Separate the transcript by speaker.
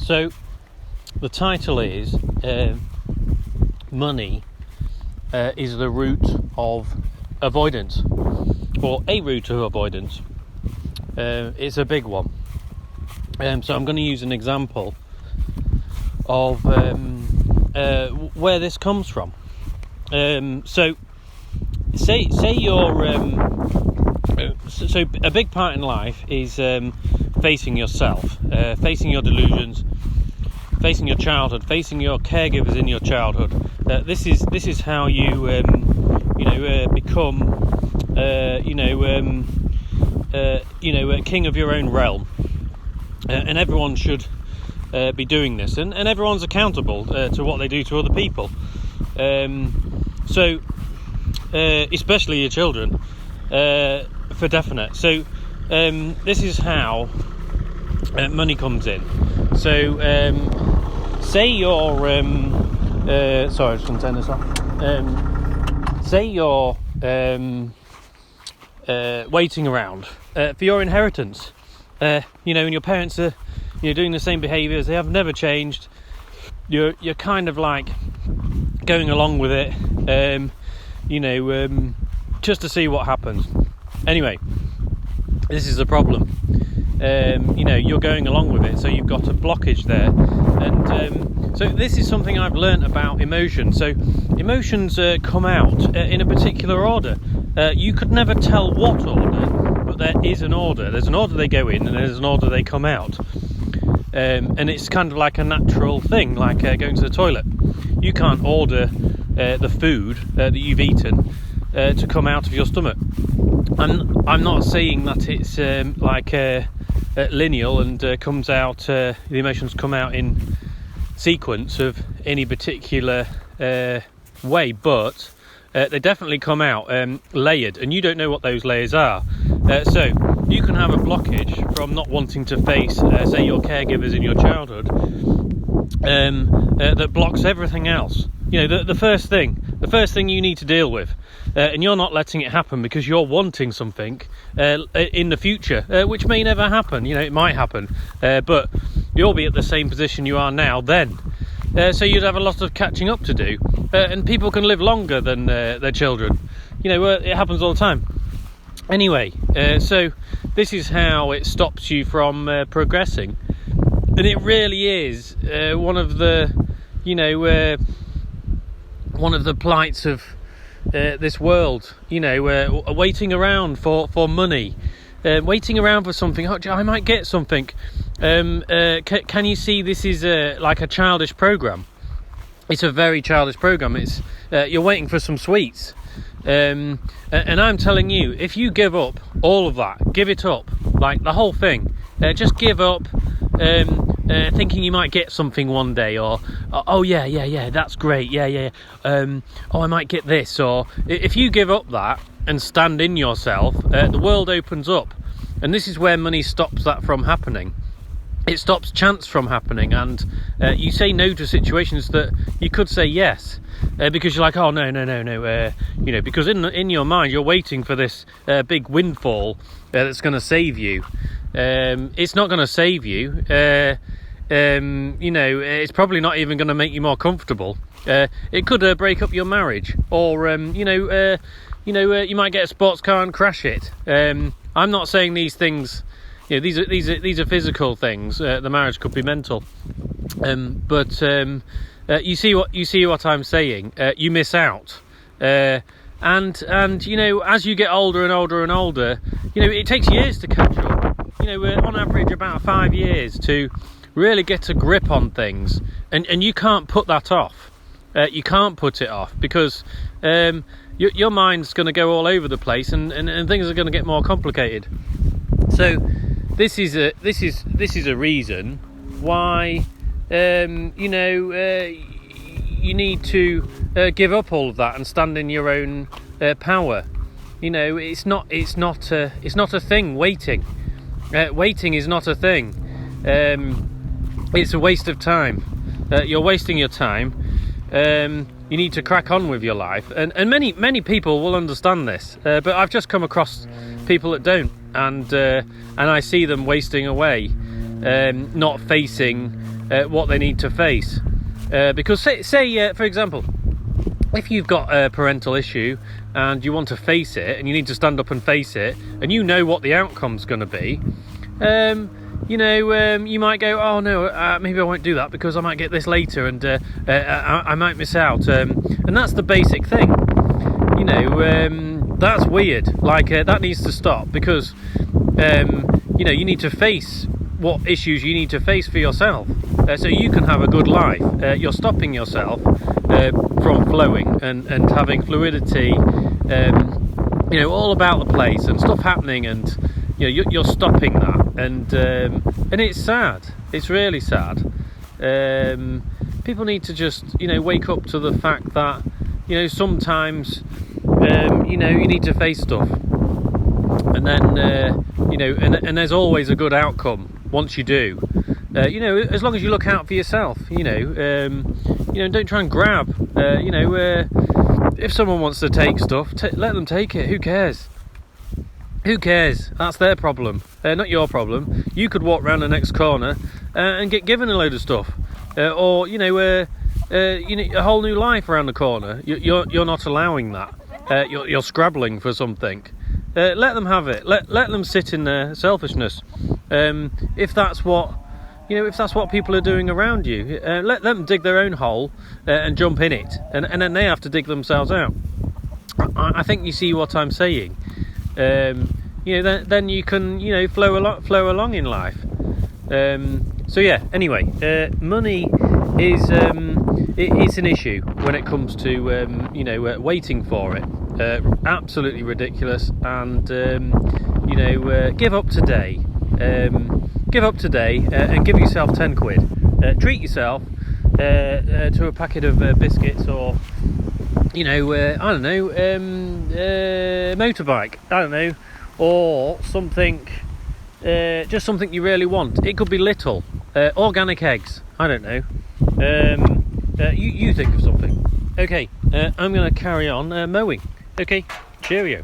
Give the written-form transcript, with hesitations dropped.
Speaker 1: So the title is Money is the root of avoidance, or a root of avoidance. It's a big one. So I'm going to use an example of where this comes from. So say you're so a big part in life is facing yourself, facing your delusions, facing your childhood, facing your caregivers in your childhood. This is how you become king of your own realm, and everyone should be doing this, and everyone's accountable to what they do to other people. So especially your children, for definite. So this is how money comes in. So say you're sorry, I just want to turn this off. Say you're waiting around for your inheritance, and your parents are doing the same behaviours. They have never changed. You're kind of like going along with it, just to see what happens. Anyway, this is the problem. You're going along with it, so you've got a blockage there. And so this is something I've learnt about emotions. So emotions come out in a particular order. You could never tell what order, but there is an order. There's an order they go in, and there's an order they come out. And it's kind of like a natural thing, like going to the toilet. You can't order the food that you've eaten to come out of your stomach. And I'm not saying that it's lineal and comes out. The emotions come out in sequence of any particular way, but they definitely come out layered, and you don't know what those layers are. So you can have a blockage from not wanting to face, say, your caregivers in your childhood, that blocks everything else. The first thing you need to deal with, and you're not letting it happen because you're wanting something in the future, which may never happen. It might happen, but you'll be at the same position you are now then. So you'd have a lot of catching up to do, and people can live longer than their children. It happens all the time. Anyway, so this is how it stops you from progressing, and it really is one of the plights of this world. Waiting around for money, waiting around for something. Oh, I might get something. Can you see this is like a childish program? It's a very childish program. It's you're waiting for some sweets. And I'm telling you, if you give up all of that, give it up, like the whole thing, just give up, thinking you might get something one day, or oh yeah, that's great, yeah, oh, I might get this. Or if you give up that and stand in yourself, the world opens up, and this is where money stops that from happening. It stops chance from happening, and you say no to situations that you could say yes, because you're like, oh no, because in your mind you're waiting for this big windfall that's going to save you. It's not going to save you. It's probably not even going to make you more comfortable. It could break up your marriage, or you might get a sports car and crash it. I'm not saying these things. These are physical things. The marriage could be mental, but you see what I'm saying. You miss out, and as you get older and older and older, it takes years to catch up. On average about 5 years to really get a grip on things, and you can't put that off. You can't put it off because your mind's going to go all over the place, and things are going to get more complicated. So this is a reason why you need to give up all of that and stand in your own power. It's not a thing. Waiting is not a thing. It's a waste of time. You're wasting your time. You need to crack on with your life, and many people will understand this, but I've just come across people that don't, and I see them wasting away, not facing what they need to face. Because say for example, if you've got a parental issue and you want to face it, and you need to stand up and face it, and you know what the outcome's going to be, you might go, oh no, maybe I won't do that because I might get this later, and I might miss out. And that's the basic thing. That's weird. Like that needs to stop, because you need to face what issues you need to face for yourself, so you can have a good life. You're stopping yourself from flowing and having fluidity, all about the place and stuff happening, and you're stopping that, and it's sad. It's really sad. People need to just wake up to the fact that sometimes you need to face stuff, and then and there's always a good outcome once you do. As long as you look out for yourself. Don't try and grab. If someone wants to take stuff, let them take it. Who cares? Who cares? That's their problem, not your problem. You could walk round the next corner and get given a load of stuff, or a whole new life around the corner. You're not allowing that. You're scrabbling for something. Let them have it. Let them sit in their selfishness. If that's what people are doing around you, let them dig their own hole and jump in it, and then they have to dig themselves out. I think you see what I'm saying. Then you can flow along in life. So yeah. Anyway, money is it's an issue when it comes to waiting for it. Absolutely ridiculous. And give up today. Give up today and give yourself 10 quid. Treat yourself to a packet of biscuits, or I don't know, motorbike, I don't know, or something, just something you really want. It could be little, organic eggs, I don't know. You think of something. Okay, I'm going to carry on mowing. Okay, cheerio.